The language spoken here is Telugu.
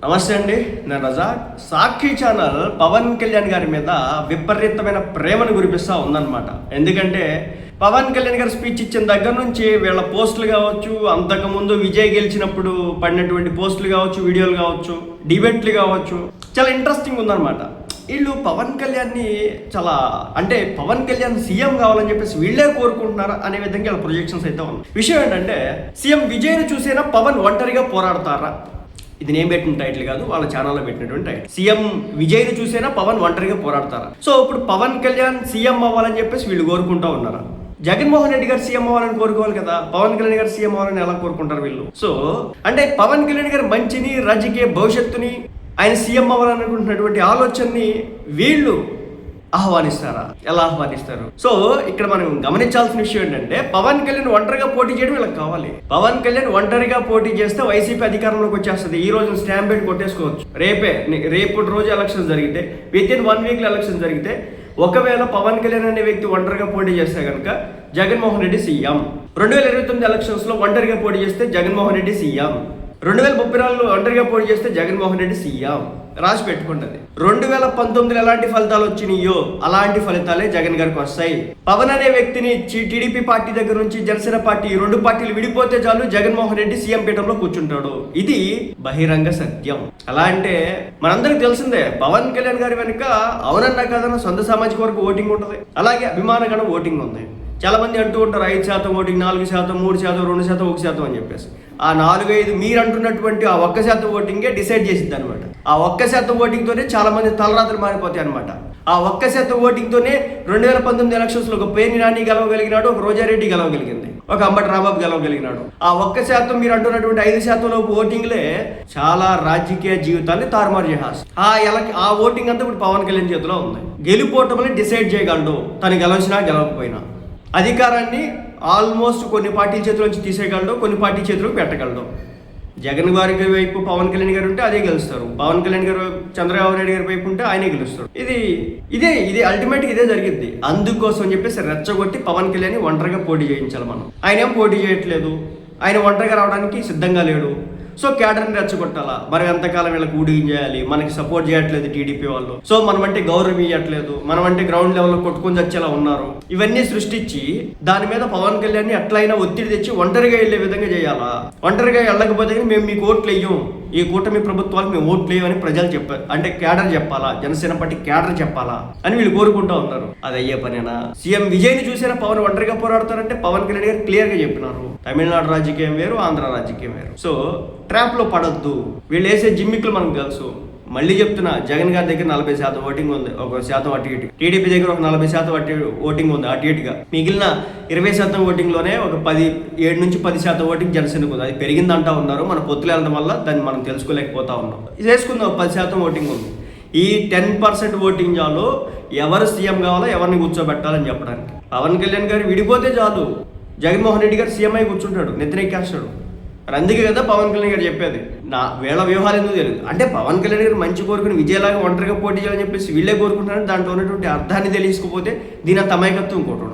నమస్తే అండి, నేను రజాక్. సాక్షి ఛానల్ పవన్ కళ్యాణ్ గారి మీద విపరీతమైన ప్రేమను కురిపిస్తూ ఉందన్నమాట. ఎందుకంటే పవన్ కళ్యాణ్ గారు స్పీచ్ ఇచ్చిన దగ్గర నుంచి వీళ్ళ పోస్టులు కావచ్చు, అంతకుముందు విజయ్ గెలిచినప్పుడు పడినటువంటి పోస్టులు కావచ్చు, వీడియోలు కావచ్చు, డిబేట్లు కావచ్చు, చాలా ఇంట్రెస్టింగ్ ఉందన్నమాట. వీళ్ళు పవన్ కళ్యాణ్ని చాలా అంటే పవన్ కళ్యాణ్ సీఎం కావాలని చెప్పేసి వీళ్ళే కోరుకుంటున్నారు అనే విధంగా వీళ్ళ ప్రొజెక్షన్స్ అయితే ఉంది. విషయం ఏంటంటే సీఎం విజయ్ని చూసైనా పవన్ ఒంటరిగా పోరాడతారా? ఇది నేను పెట్టిన టైటిల్ కాదు, వాళ్ళ ఛానల్లో పెట్టినటువంటి టైటిల్. సీఎం విజయ్ని చూసైనా పవన్ ఒంటరిగా పోరాడతారా? సో ఇప్పుడు పవన్ కళ్యాణ్ సీఎం అవ్వాలని చెప్పేసి వీళ్ళు కోరుకుంటూ ఉన్నారా? జగన్మోహన్ రెడ్డి గారు సీఎం అవ్వాలని కోరుకోవాలి కదా, పవన్ కళ్యాణ్ గారు సీఎం అవ్వాలని ఎలా కోరుకుంటారు వీళ్ళు? సో అంటే పవన్ కళ్యాణ్ గారి మంచిని, రాజకీయ భవిష్యత్తుని, ఆయన సీఎం అవ్వాలనుకుంటున్నటువంటి ఆలోచనని వీళ్ళు ఆహ్వానిస్తారా? ఎలా ఆహ్వానిస్తారు? సో ఇక్కడ మనం గమనించాల్సిన విషయం ఏంటంటే పవన్ కళ్యాణ్ ఒంటరిగా పోటీ చేయడం వీళ్ళకి కావాలి. పవన్ కళ్యాణ్ ఒంటరిగా పోటీ చేస్తే వైసీపీ అధికారంలోకి వచ్చేస్తుంది. ఈ రోజు స్టాంప్ పెట్టి కొట్టేసుకోవచ్చు. రేపటి రోజు ఎలక్షన్ జరిగితే, వితిన్ 1 వీక్ ఎలక్షన్ జరిగితే, ఒకవేళ పవన్ కళ్యాణ్ అనే వ్యక్తి ఒంటరిగా పోటీ చేస్తే కనుక జగన్మోహన్ రెడ్డి సీఎం. 2029 ఎలక్షన్స్ లో ఒంటరిగా పోటీ చేస్తే జగన్మోహన్ రెడ్డి సీఎం. 2034లో ఒంటరిగా పోటీ చేస్తే జగన్మోహన్ రెడ్డి సీఎం. రాసి పెట్టుకుంటది. 2019 ఎలాంటి ఫలితాలు వచ్చినాయో అలాంటి ఫలితాలే జగన్ గారికి వస్తాయి. పవన్ అనే వ్యక్తిని టీడీపీ పార్టీ దగ్గర నుంచి జనసేన పార్టీ, 2 పార్టీలు విడిపోతే చాలు జగన్మోహన్ రెడ్డి సీఎం పీఠంలో కూర్చుంటాడు. ఇది బహిరంగ సత్యం. అలా అంటే మనందరికి తెలిసిందే, పవన్ కళ్యాణ్ గారి వెనుక అవునన్నా కాదన్నా సొంత సామాజిక వర్గ ఓటింగ్ ఉంటుంది, అలాగే అభిమానగణ ఓటింగ్ ఉంది. చాలా మంది అంటూ ఉంటారు 5% ఓటింగ్, 4%, 3%, 2%, 1% అని చెప్పేసి. ఆ 4-5 మీరు అంటున్నటువంటి ఆ 1% ఓటింగే డిసైడ్ చేసిద్ది అనమాట. ఆ 1% ఓటింగ్తోనే చాలా మంది తలరాతలు మారిపోతాయి అనమాట. ఆ 1% ఓటింగ్తోనే 2019 ఎలక్షన్స్ లో ఒక పేర్ని నాని గెలవగలిగినాడు, ఒక రోజారెడ్డి గెలవగలిగింది, ఒక అంబటి రాంబాబు గెలవగలిగినాడు. ఆ 1% మీరు అంటున్నటువంటి 5% లోపు ఓటింగ్లే చాలా రాజకీయ జీవితాన్ని తారుమారు చేసేస్తాయి. ఆ ఓటింగ్ అంతా ఇప్పుడు పవన్ కళ్యాణ్ చేతిలో ఉంది. గెలుపోవటమని డిసైడ్ చేయగలడు, తను గెలవచ్చినా గెలవకపోయినా. అధికారాన్ని ఆల్మోస్ట్ కొన్ని పార్టీల చేతుల నుంచి తీసేయగలడు, కొన్ని పార్టీ చేతులకు పెట్టగలడు. జగన్ గారి వైపు పవన్ కళ్యాణ్ గారు ఉంటే అదే గెలుస్తారు, పవన్ కళ్యాణ్ గారు చంద్రబాబు నాయుడు గారి వైపు ఉంటే ఆయనే గెలుస్తారు. ఇది అల్టిమేట్గా ఇదే జరిగింది. అందుకోసం అని చెప్పేసి రెచ్చగొట్టి పవన్ కళ్యాణ్ ఒంటరిగా పోటీ చేయించాలి మనం. ఆయన ఏం పోటీ చేయట్లేదు, ఆయన ఒంటరిగా రావడానికి సిద్ధంగా లేడు. సో క్యాడర్ని రెచ్చగొట్టాలా? మరి ఎంతకాలం వీళ్ళకి ఊడిగం చేయాలి? మనకి సపోర్ట్ చేయట్లేదు టీడీపీ వాళ్ళు, సో మనం అంటే గౌరవం ఇవ్వట్లేదు, మనం అంటే గ్రౌండ్ లెవెల్లో కొట్టుకొని వచ్చేలా ఉన్నారు. ఇవన్నీ సృష్టించి దాని మీద పవన్ కళ్యాణ్ ఎట్లయినా ఒత్తిడి తెచ్చి ఒంటరిగా వెళ్ళే విధంగా చేయాలా? ఒంటరిగా వెళ్ళకపోతే మేము మీకు ఓట్లు వేయం, ఈ కూటమి ప్రభుత్వాలకు మేము ఓట్లు వేయమని ప్రజలు చెప్పారు. అంటే క్యాడర్ చెప్పాలా, జనసేన పార్టీ క్యాడర్ చెప్పాలా అని వీళ్ళు కోరుకుంటూ ఉన్నారు. అది అయ్యే పనేనా? సీఎం విజయ్ని చూసినా పవన్ ఒంటరిగా పోరాడతారంటే పవన్ కళ్యాణ్ గారు క్లియర్ గా చెప్పినారు, తమిళనాడు రాజకీయం వేరు, ఆంధ్ర రాజకీయం వేరు. సో ట్రాప్ లో పడొద్దు. వీళ్ళు వేసే జిమ్మిక్లు మనకు తెలుసు. మళ్ళీ చెప్తున్నా, జగన్ గారి దగ్గర 40% ఓటింగ్ ఉంది, 1% అటు ఇటు. టీడీపీ దగ్గర ఒక 40% ఓటింగ్ ఉంది అటు ఇటుగా. మిగిలిన 20% ఓటింగ్ లోనే ఒక 7 నుంచి 10% ఓటింగ్ జనసేనకు ఉంది. అది పెరిగిందంటా ఉన్నారు. మన పొత్తులు వెళ్ళడం వల్ల దాన్ని మనం తెలుసుకోలేకపోతా ఉన్నాం. చేసుకుందాం, 10% ఓటింగ్ ఉంది. ఈ 10% ఓటింగ్ చాలు ఎవరు సీఎం కావాలో, ఎవరిని కూర్చోబెట్టాలని చెప్పడానికి. పవన్ కళ్యాణ్ గారు విడిపోతే చాలు జగన్మోహన్ రెడ్డి గారు సీఎం అయి కూర్చుంటాడు, నెత్తినెక్కేస్తాడు. అందుకే కదా పవన్ కళ్యాణ్ గారు చెప్పేది, వీళ్ళ వ్యూహాలు ఎందుకు తెలియదు అంటే పవన్ కళ్యాణ్ గారు మంచి కోరుకుని విజయలాగా ఒంటరిగా పోటీ చేయాలని చెప్పేసి వీళ్ళే కోరుకుంటున్నారు. దాంట్లో ఉన్నటువంటి అర్థాన్ని తెలియకపోతే దీని అంత అమాయకత్వం ఇంకోటి.